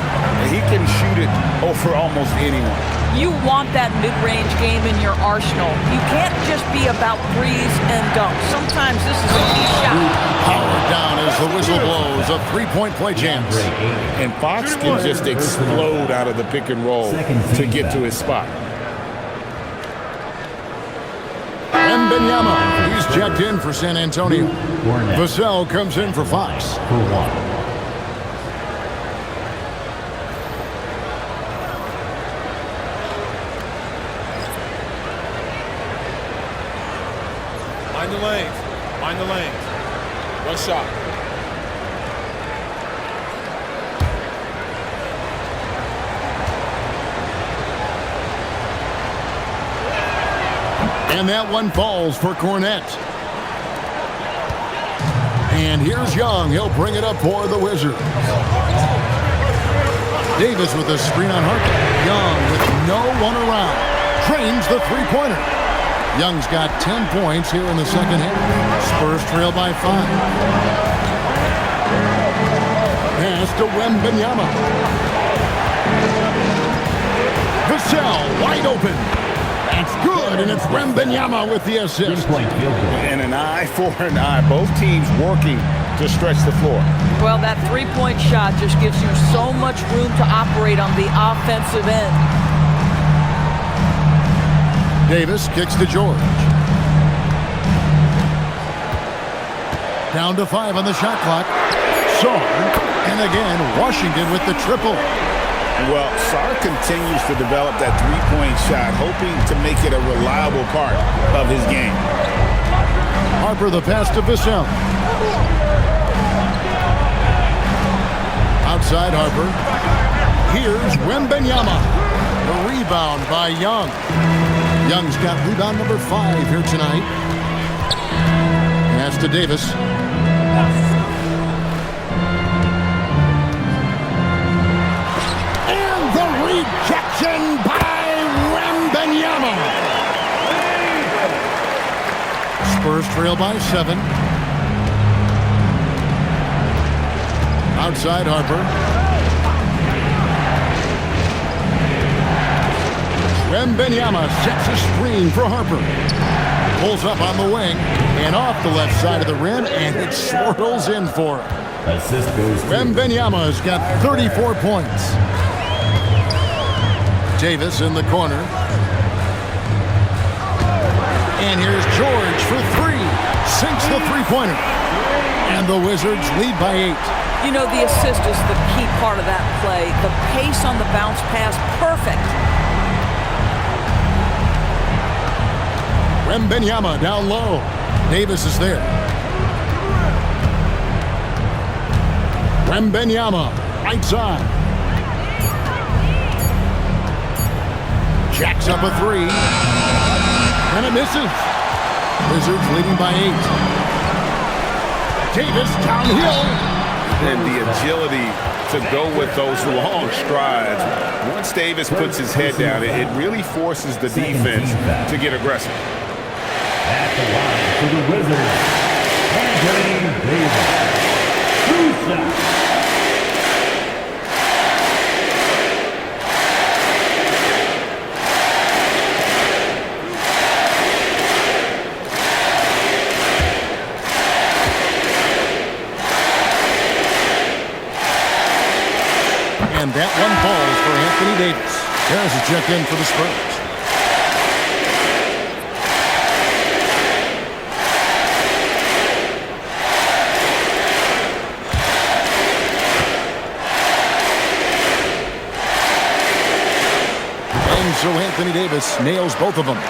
He can shoot it over almost anyone. You want that mid-range game in your arsenal. You can't just be about threes and dunks. Sometimes this is a key shot. Powered down as the whistle blows. A 3-point play chance. And Fox can just explode out of the pick and roll to get to his spot. Wembanyama, he's checked in for San Antonio. Vassell comes in for Fox. Mind the lanes. Mind the lanes. One shot. And that one falls for Cornette. And here's Young. He'll bring it up for the Wizards. Davis with a screen on Harper. Young with no one around. Trains the three-pointer. Young's got 10 points here in the second half. Spurs trail by 5. Pass to Wembanyama. Vassell wide open. That's good, and it's Wembanyama with the assist. And an eye for an eye. Both teams working to stretch the floor. Well, that three-point shot just gives you so much room to operate on the offensive end. Davis kicks to George. Down to 5 on the shot clock. Sarr, and again, Washington with the triple. Well, Sarr continues to develop that three-point shot, hoping to make it a reliable part of his game. Harper the pass to Vassell. Outside Harper. Here's Wembanyama. The rebound by Young. Young's got rebound number 5 here tonight. Pass to Davis. And the rejection by Wembanyama. Spurs trail by 7. Outside Harper. Wembanyama sets a screen for Harper. Pulls up on the wing and off the left side of the rim, and it swirls in for him. Assist goes to Wembanyama's got 34 points. Davis in the corner. And here's George for three. Sinks the three-pointer. And the Wizards lead by 8. You know, the assist is the key part of that play. The pace on the bounce pass, perfect. Wembanyama down low. Davis is there. Wembanyama, right side. Jacks up a three. And it misses. Wizards leading by 8. Davis downhill. And the agility to go with those long strides. Once Davis puts his head down, it really forces the defense to get aggressive. At the line for the Wizards, Anthony Davis. 2 shots. And that one falls for Anthony Davis. There's a check in for the Spurs. And so Anthony Davis nails both of them.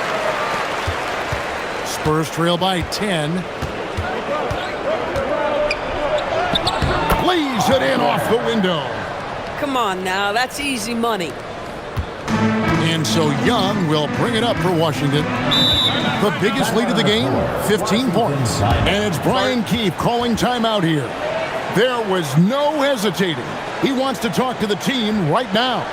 Spurs trail by 10. Lays it in off the window. Come on now, that's easy money. And so Young will bring it up for Washington. The biggest lead of the game, 15 points. And it's Brian Keefe calling timeout here. There was no hesitating. He wants to talk to the team right now.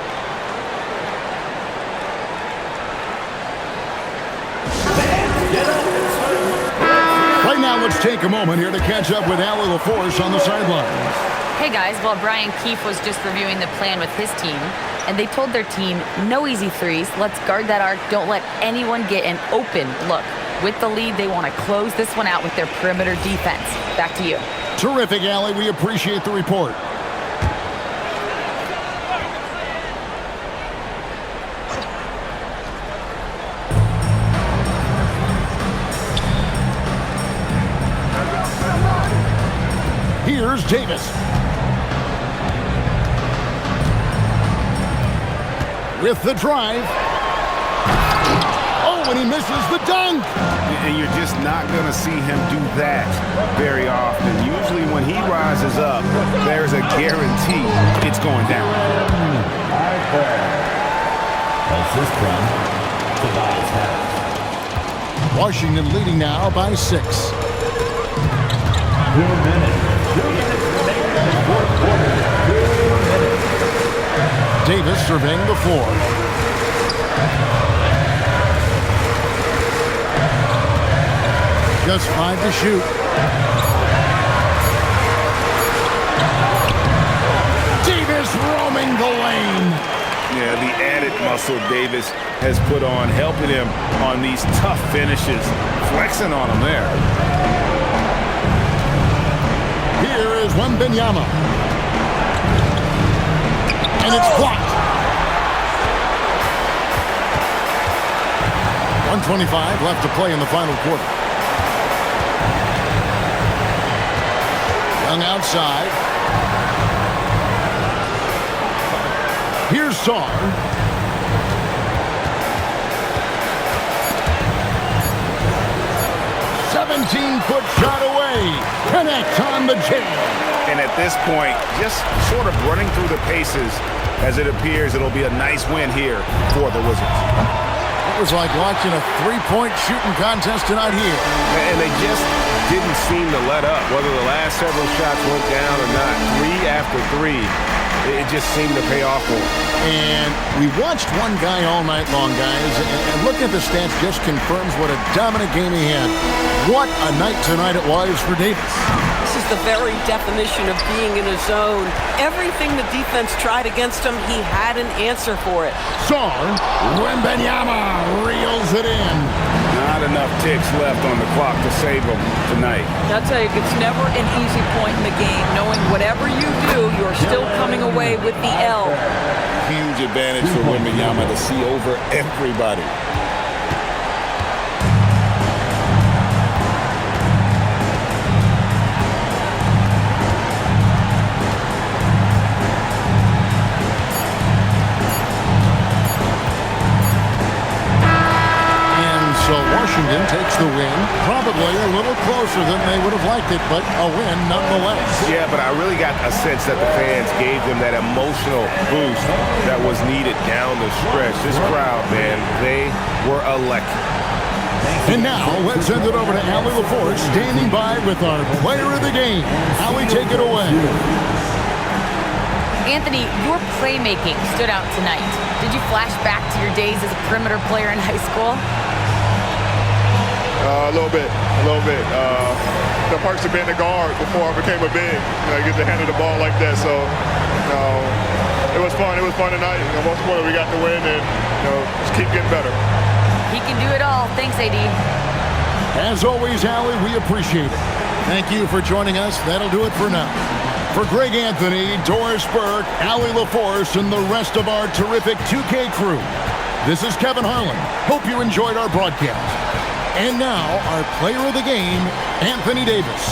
Right now, let's take a moment here to catch up with Allie LaForce on the sidelines. Hey guys, well, Brian Keefe was just reviewing the plan with his team, and they told their team, no easy threes, let's guard that arc, don't let anyone get an open look. With the lead, they want to close this one out with their perimeter defense. Back to you. Terrific, Allie. We appreciate the report. Here's Davis. With the drive. Oh, and he misses the dunk. And you're just not going to see him do that very often. Usually when he rises up, there's a guarantee it's going down. Assist from Tobias Harris. Washington leading now by 6. 2 minutes. 2 minutes remaining in the fourth quarter. 2 minutes. Davis surveying the floor. Just 5 to shoot. Davis roaming the lane. Yeah, the added muscle Davis has put on, helping him on these tough finishes, flexing on him there. Here is Wembanyama. And it's blocked. 1:25 left to play in the final quarter. Young outside. Here's Sarr. Foot shot away. Connect on the jam. And at this point, just sort of running through the paces, as it appears it'll be a nice win here for the Wizards. It was like watching a three-point shooting contest tonight here. And they just didn't seem to let up, whether the last several shots went down or not. 3 after 3, it just seemed to pay off for them. And we watched one guy all night long, guys, and looking at the stats just confirms what a dominant game he had. What a night tonight it was for Davis. This is the very definition of being in a zone. Everything the defense tried against him, he had an answer for it. Sarr, Wembanyama reels it in. Not enough ticks left on the clock to save them tonight. I'll tell you, it's never an easy point in the game, knowing whatever you do, you're still coming away with the L. Huge advantage for Wembanyama to see over everybody. win. Probably a little closer than they would have liked it, but a win nonetheless. Yeah, but I really got a sense that the fans gave them that emotional boost that was needed down the stretch. This crowd, man, they were electric. And now, let's send it over to Allie LaForce, standing by with our player of the game. Allie, take it away. Anthony, your playmaking stood out tonight. Did you flash back to your days as a perimeter player in high school? A little bit. The perks of being a guard before I became a big. I get to handle the ball like that, so it was fun. It was fun tonight. Most importantly, we got the win, and just keep getting better. He can do it all. Thanks, AD. As always, Allie, we appreciate it. Thank you for joining us. That'll do it for now. For Greg Anthony, Doris Burke, Allie LaForce, and the rest of our terrific 2K crew, this is Kevin Harlan. Hope you enjoyed our broadcast. And now, our player of the game, Anthony Davis.